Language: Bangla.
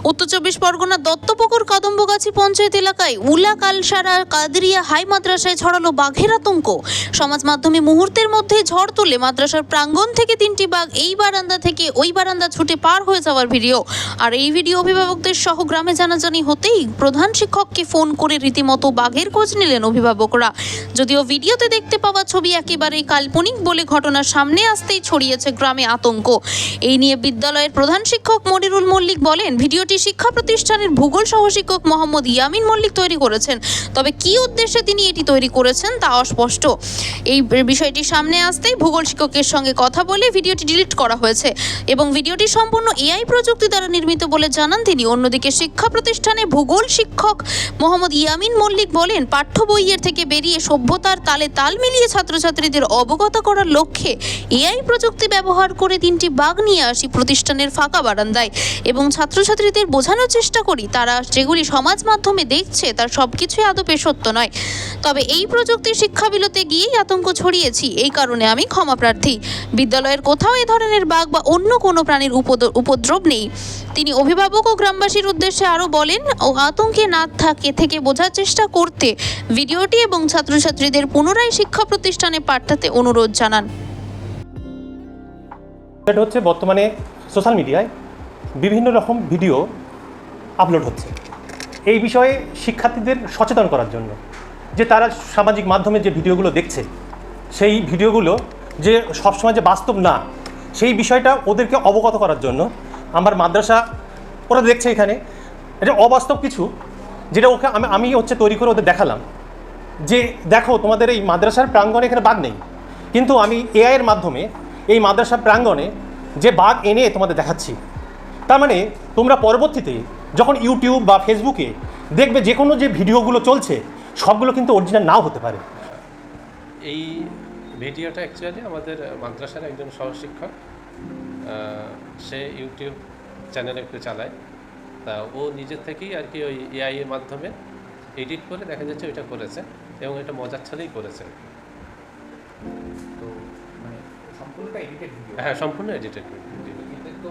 উত্তর চব্বিশ পরগনা দত্তপুকুর কদম্বগাছি পঞ্চায়েত এলাকায় উলা কালসারা কাদরিয়া হাই মাদ্রাসায় ছড়ালো বাঘের আতঙ্ক। সমাজ মাধ্যমে মুহূর্তের মধ্যে ঝড় তুলে মাদ্রাসার প্রাঙ্গণ থেকে 3টি বাঘ এই বারান্দা থেকে ওই বারান্দা ছুটে পার হয়ে যাওয়ার ভিডিও। আর এই ভিডিও অভিভাবকদের সহ গ্রামে জানাজানি হতেই প্রধান শিক্ষককে ফোন করে রীতিমতো বাঘের খোঁজ নিলেন অভিভাবকরা। যদিও ভিডিওতে দেখতে পাওয়া ছবি একেবারেই কাল্পনিক বলে ঘটনার সামনে আসতেই ছড়িয়েছে গ্রামে আতঙ্ক। এই নিয়ে বিদ্যালয়ের প্রধান শিক্ষক মনিরুল মল্লিক বলেন, ভিডিওটি শিক্ষা প্রতিষ্ঠানের ভূগোল সহশিক্ষক মোহাম্মদ ইয়ামিন মল্লিক তৈরি করেছেন। তবে কী উদ্দেশ্যে তিনি এটি তৈরি করেছেন তা অস্পষ্ট। এই বিষয়টি সামনে আসতেই ভূগোল শিক্ষকের সঙ্গে কথা বলে ভিডিওটি ডিলিট করা হয়েছে এবং ভিডিওটি সম্পূর্ণ এআই প্রযুক্তি দ্বারা নির্মিত বলে জানান তিনি। অন্যদিকে শিক্ষা প্রতিষ্ঠানে ভূগোল শিক্ষক মোহাম্মদ ইয়ামিন মল্লিক বলেন, পাঠ্য বইয়ের থেকে বেরিয়ে সভ্যতার তালে তাল মিলিয়ে ছাত্রছাত্রীদের অবগত করার লক্ষ্যে এআই প্রযুক্তি ব্যবহার করে 3টি বাঘ নিয়ে আসি প্রতিষ্ঠানের ফাঁকা বারান্দায় এবং ছাত্রছাত্রীদের বোঝানোর চেষ্টা করি তারা যেগুলি সমাজ মাধ্যমে দেখছে তার সবকিছুই আদপে সত্য নয়। তবে এই প্রযুক্তি শিক্ষা বিলোতে গিয়েই আতঙ্ক ছড়িয়েছি, এই কারণে আমি ক্ষমা প্রার্থী। বিদ্যালয়ের কোথাও এ ধরনের বাঘ বা অন্য কোনো প্রাণীর উপদ্রব নেই। তিনি অভিভাবক ও গ্রামবাসীর উদ্দেশ্যে আরও বলেন, আতঙ্কে না থেকে বোঝার চেষ্টা করতে ভিডিওটি এবং ছাত্রছাত্রীদের পুনরায় শিক্ষা প্রতিষ্ঠানে পাঠাতে অনুরোধ জানান। এটা হচ্ছে বর্তমানে সোশ্যাল মিডিয়ায় বিভিন্ন রকম ভিডিও আপলোড হচ্ছে এই বিষয়ে শিক্ষার্থীদের সচেতন করার জন্য, যে তারা সামাজিক মাধ্যমে যে ভিডিওগুলো দেখছে সেই ভিডিওগুলো যে সবসময় যে বাস্তব না সেই বিষয়টা ওদেরকে অবগত করার জন্য আমার মাদ্রাসা ওরা দেখছে এখানে এটা অবাস্তব কিছু, যেটা ওকে আমি হচ্ছে তৈরি করে ওদের দেখালাম যে দেখো তোমাদের এই মাদ্রাসার প্রাঙ্গণে এখানে বাঘ নেই, কিন্তু আমি এআইয়ের মাধ্যমে এই মাদ্রাসার প্রাঙ্গণে যে বাঘ এনে তোমাদের দেখাচ্ছি। তার মানে তোমরা পরবর্তীতে যখন ইউটিউব বা ফেসবুকে দেখবে যে কোনো যে ভিডিওগুলো চলছে সবগুলো কিন্তু অরিজিনাল নাও হতে পারে। এই ভিডিওটা অ্যাকচুয়ালি আমাদের মাদ্রাসার একজন সহশিক্ষক, সে ইউটিউব চ্যানেল একটু চালায়, তা ও নিজের থেকেই আর কি ওই এআই এর মাধ্যমে এডিট করে দেখা যাচ্ছে ওইটা করেছে এবং এটা মজার ছলেই করেছে। তো মানে সম্পূর্ণটা এডিটেড ভিডিও? হ্যাঁ, সম্পূর্ণ এডিটেড ভিডিও। এতে তো